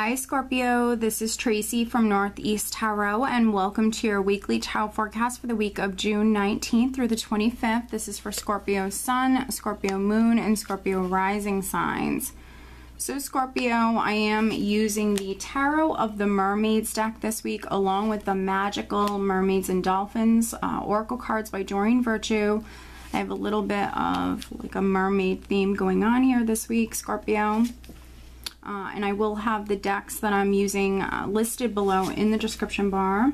Hi Scorpio, this is Tracy from Northeast Tarot and welcome to your weekly tarot forecast for the week of June 19th through the 25th. This is for Scorpio Sun, Scorpio Moon, and Scorpio Rising signs. So Scorpio, I am using the Tarot of the Mermaids deck this week along with the Magical Mermaids and Dolphins Oracle cards by Doreen Virtue. I have a little bit of like a mermaid theme going on here this week, Scorpio. And I will have the decks that I'm using listed below in the description bar.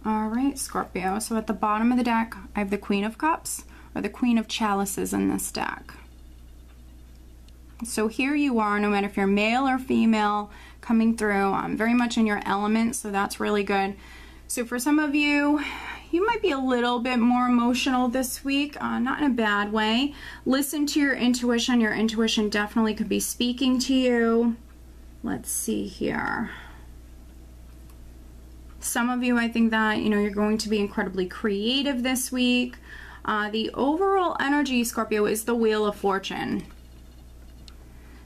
Alright, Scorpio. So at the bottom of the deck, I have the Queen of Cups, or the Queen of Chalices in this deck. So here you are, no matter if you're male or female, coming through very much in your element, so that's really good. So for some of you, you might be a little bit more emotional this week, not in a bad way. Listen to your intuition. Your intuition definitely could be speaking to you. Let's see here. Some of you, I think that, you're going to be incredibly creative this week. The overall energy, Scorpio, is the Wheel of Fortune.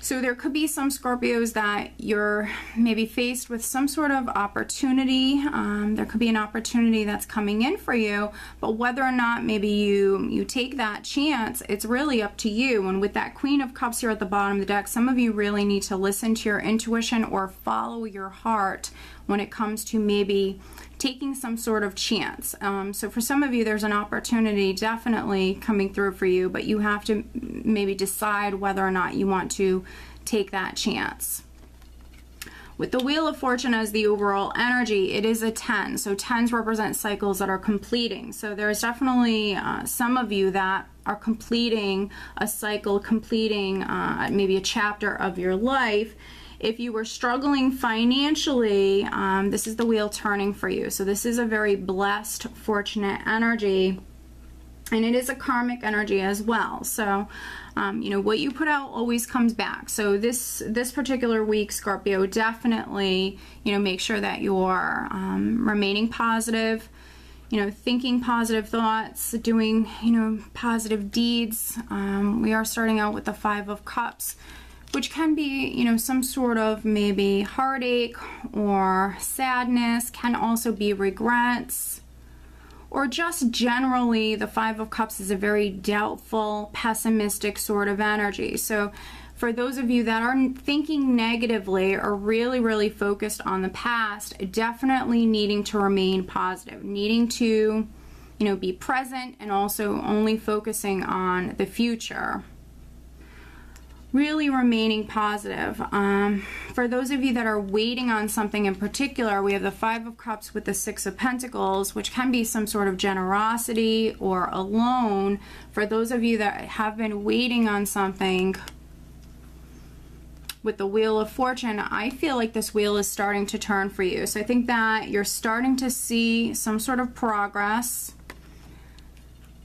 So there could be some Scorpios that you're maybe faced with some sort of opportunity. There could be an opportunity that's coming in for you, but whether or not maybe you take that chance, it's really up to you. And with that Queen of Cups here at the bottom of the deck, some of you really need to listen to your intuition or follow your heart when it comes to maybe taking some sort of chance. So for some of you, there's an opportunity definitely coming through for you, but you have to maybe decide whether or not you want to take that chance. With the Wheel of Fortune as the overall energy, it is a 10. So 10s represent cycles that are completing. So there's definitely some of you that are completing a cycle, completing maybe a chapter of your life. If you were struggling financially, this is the wheel turning for you. So this is a very blessed, fortunate energy. And it is a karmic energy as well. So, what you put out always comes back. So this particular week, Scorpio, definitely, make sure that you're remaining positive, thinking positive thoughts, doing, positive deeds. We are starting out with the Five of Cups, which can be, some sort of maybe heartache or sadness, can also be regrets, or just generally the Five of Cups is a very doubtful, pessimistic sort of energy. So for those of you that are thinking negatively or really, really focused on the past, definitely needing to remain positive, needing to, be present and also only focusing on the future. Really remaining positive. For those of you that are waiting on something in particular, we have the Five of Cups with the Six of Pentacles, which can be some sort of generosity or a loan. For those of you that have been waiting on something, with the Wheel of Fortune, I feel like this wheel is starting to turn for you. So I think that you're starting to see some sort of progress.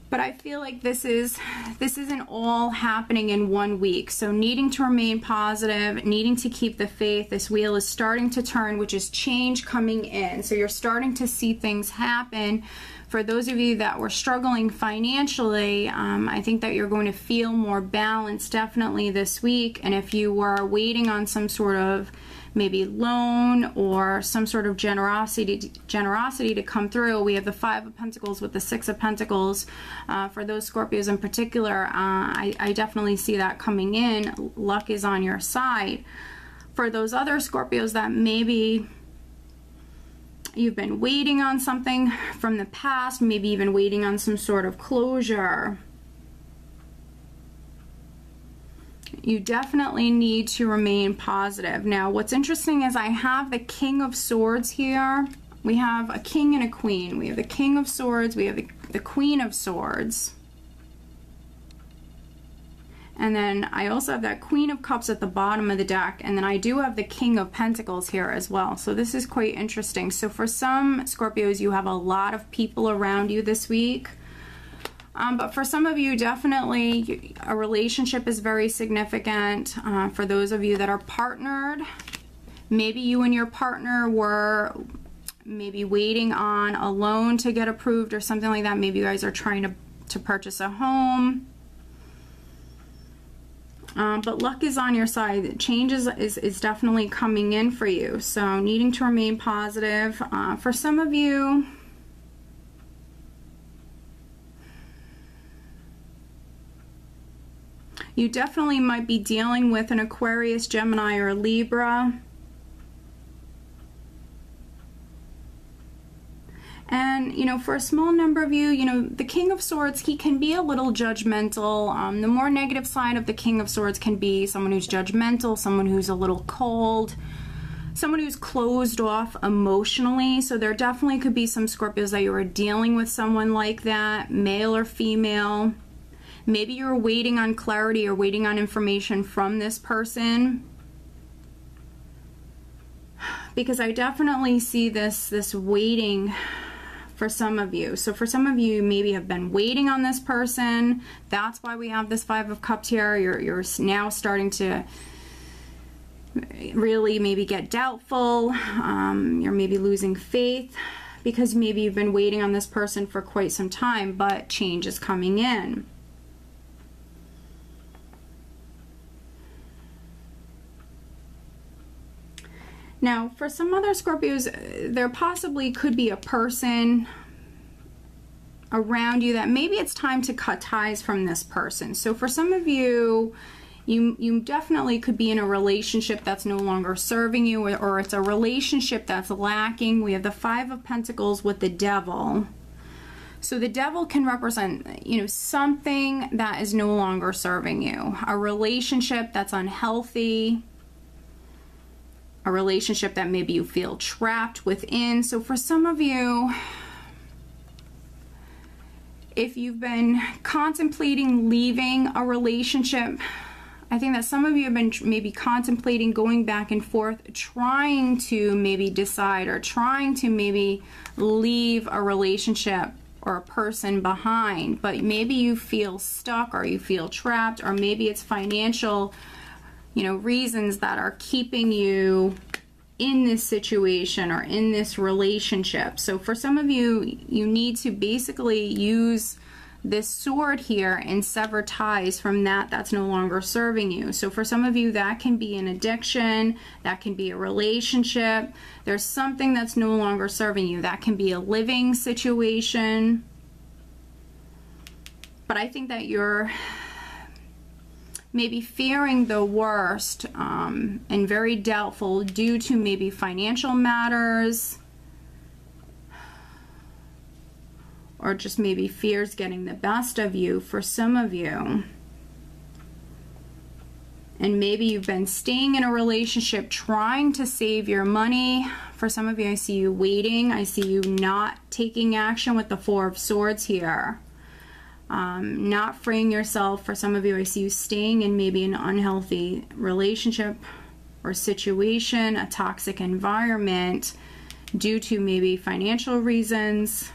But I feel like this isn't all happening in 1 week. So needing to remain positive, needing to keep the faith, this wheel is starting to turn, which is change coming in. So you're starting to see things happen. For those of you that were struggling financially, I think that you're going to feel more balanced definitely this week. And if you were waiting on some sort of maybe loan or some sort of generosity to come through, we have the Five of Pentacles with the Six of Pentacles. For those Scorpios in particular, I definitely see that coming in. Luck is on your side. For those other Scorpios that maybe you've been waiting on something from the past, maybe even waiting on some sort of closure, you definitely need to remain positive. Now, what's interesting is I have the King of Swords here. We have a King and a Queen. We have the King of Swords. We have the Queen of Swords. And then I also have that Queen of Cups at the bottom of the deck. And then I do have the King of Pentacles here as well. So this is quite interesting. So for some Scorpios, you have a lot of people around you this week. But for some of you, definitely a relationship is very significant. For those of you that are partnered, maybe you and your partner were maybe waiting on a loan to get approved or something like that. Maybe you guys are trying to to purchase a home. But luck is on your side. Change is definitely coming in for you. So needing to remain positive. For some of you, you definitely might be dealing with an Aquarius, Gemini, or Libra. And, you know, for a small number of you, you know, the King of Swords, he can be a little judgmental. The more negative side of the King of Swords can be someone who's judgmental, someone who's a little cold, someone who's closed off emotionally. So there definitely could be some Scorpios that you are dealing with someone like that, male or female. Maybe you're waiting on clarity or waiting on information from this person. Because I definitely see this waiting for some of you. So for some of you, maybe have been waiting on this person. That's why we have this Five of Cups here. You're now starting to really maybe get doubtful. You're maybe losing faith because maybe you've been waiting on this person for quite some time, but change is coming in. Now, for some other Scorpios, there possibly could be a person around you that maybe it's time to cut ties from this person. So for some of you, you definitely could be in a relationship that's no longer serving you, or it's a relationship that's lacking. We have the Five of Pentacles with the Devil. So the Devil can represent, you know, something that is no longer serving you. A relationship that's unhealthy. A relationship that maybe you feel trapped within. So for some of you, if you've been contemplating leaving a relationship, I think that some of you have been maybe contemplating going back and forth, trying to maybe decide or trying to maybe leave a relationship or a person behind, but maybe you feel stuck or you feel trapped, or maybe it's financial, you know, reasons that are keeping you in this situation or in this relationship. So for some of you, you need to basically use this sword here and sever ties from that's no longer serving you. So for some of you, that can be an addiction, that can be a relationship. There's something that's no longer serving you. That can be a living situation. But I think that you're maybe fearing the worst and very doubtful due to maybe financial matters, or just maybe fears getting the best of you for some of you. And maybe you've been staying in a relationship trying to save your money. For some of you, I see you waiting. I see you not taking action with the Four of Swords here. Not freeing yourself. For some of you, I see you staying in maybe an unhealthy relationship or situation, a toxic environment due to maybe financial reasons.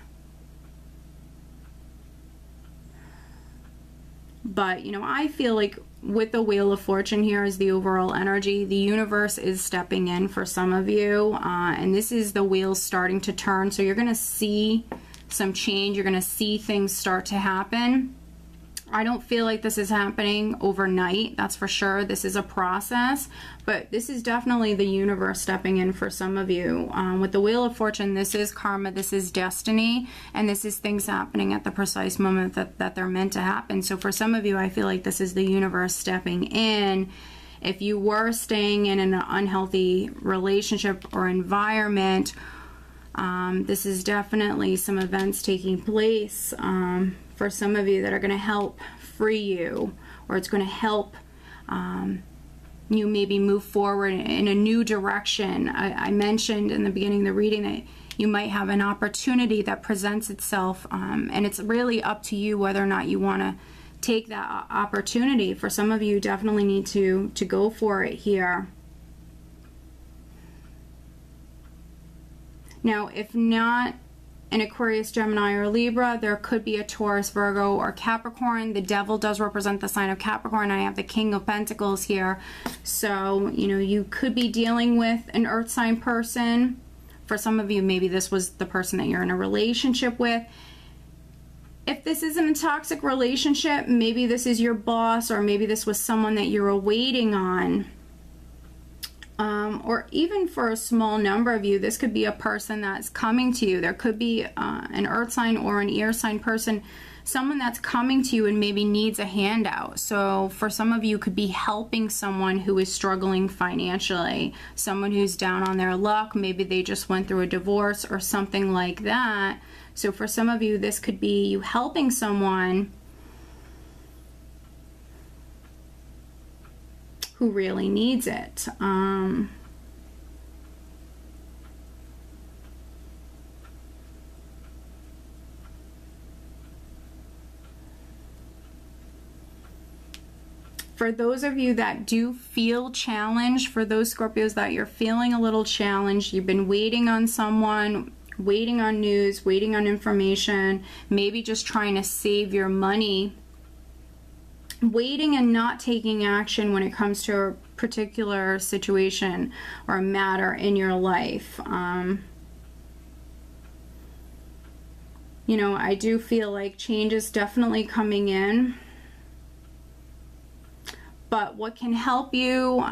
But, you know, I feel like with the Wheel of Fortune here is the overall energy. The universe is stepping in for some of you, and this is the wheels starting to turn. So you're going to see some change. You're going to see things start to happen. I don't feel like this is happening overnight, that's for sure. This is a process, but this is definitely the universe stepping in for some of you. With the Wheel of Fortune, this is karma, this is destiny, and this is things happening at the precise moment that they're meant to happen. So for some of you, I feel like this is the universe stepping in. If you were staying in an unhealthy relationship or environment, this is definitely some events taking place for some of you that are going to help free you, or it's going to help you maybe move forward in a new direction. I mentioned in the beginning of the reading that you might have an opportunity that presents itself, and it's really up to you whether or not you want to take that opportunity. For some of you, definitely need to go for it here. Now, if not an Aquarius, Gemini, or Libra, there could be a Taurus, Virgo, or Capricorn. The Devil does represent the sign of Capricorn. I have the King of Pentacles here. So, you know, you could be dealing with an earth sign person. For some of you, maybe this was the person that you're in a relationship with. If this isn't a toxic relationship, maybe this is your boss, or maybe this was someone that you're waiting on. Or even for a small number of you, this could be a person that's coming to you. There could be an earth sign or an air sign person, someone that's coming to you and maybe needs a handout. So for some of you, could be helping someone who is struggling financially, someone who's down on their luck. Maybe they just went through a divorce or something like that. So for some of you, this could be you helping someone who really needs it. For those of you that do feel challenged, for those Scorpios that you're feeling a little challenged, you've been waiting on someone, waiting on news, waiting on information, maybe just trying to save your money, waiting and not taking action when it comes to a particular situation or a matter in your life. You know, I do feel like change is definitely coming in. But what can help you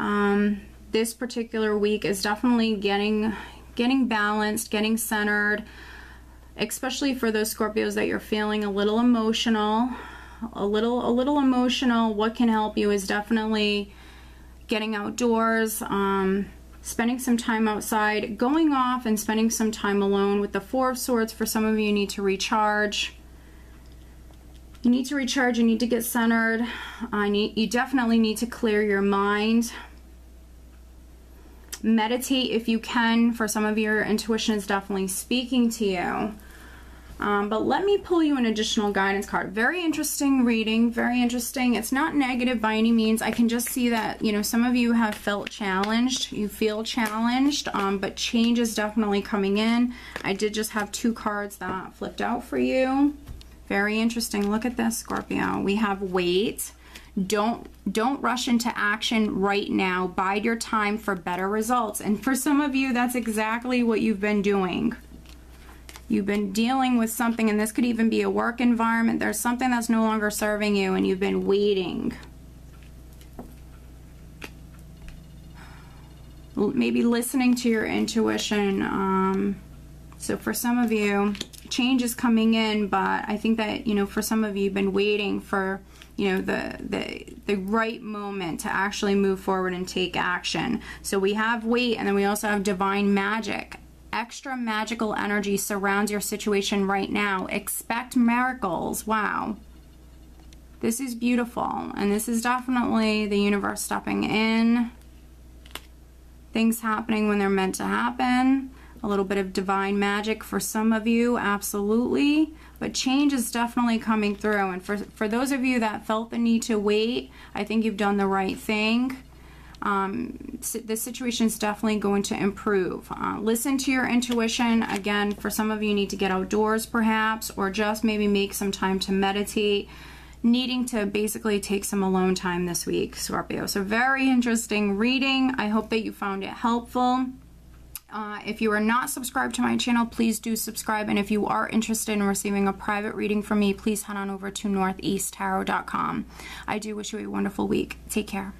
this particular week is definitely getting balanced, getting centered, especially for those Scorpios that you're feeling a little emotional. A little emotional. What can help you is definitely getting outdoors, spending some time outside, going off and spending some time alone. With the Four of Swords, for some of you, you need to recharge. You need to recharge, you need to get centered. You definitely need to clear your mind. Meditate if you can. For some of you, your intuition is definitely speaking to you. But let me pull you an additional guidance card. Very interesting reading, very interesting. It's not negative by any means. I can just see that, you know, some of you have felt challenged. You feel challenged, but change is definitely coming in. I did just have 2 cards that flipped out for you. Very interesting. Look at this, Scorpio. We have wait. Don't rush into action right now. Bide your time for better results. And for some of you, that's exactly what you've been doing. You've been dealing with something, and this could even be a work environment. There's something that's no longer serving you, and you've been waiting. Maybe listening to your intuition. So for some of you, change is coming in, but I think that, you know, for some of you, you've been waiting for, you know, the right moment to actually move forward and take action. So we have wait, and then we also have divine magic. Extra magical energy surrounds your situation right now. Expect miracles. Wow. This is beautiful. And this is definitely the universe stepping in. Things happening when they're meant to happen. A little bit of divine magic for some of you, absolutely. But change is definitely coming through. And for those of you that felt the need to wait, I think you've done the right thing. This situation is definitely going to improve. Listen to your intuition. Again, for some of you, need to get outdoors perhaps, or just maybe make some time to meditate. Needing to basically take some alone time this week, Scorpio. So very interesting reading. I hope that you found it helpful. If you are not subscribed to my channel, please do subscribe. And if you are interested in receiving a private reading from me, please head on over to northeasttarot.com. I do wish you a wonderful week. Take care.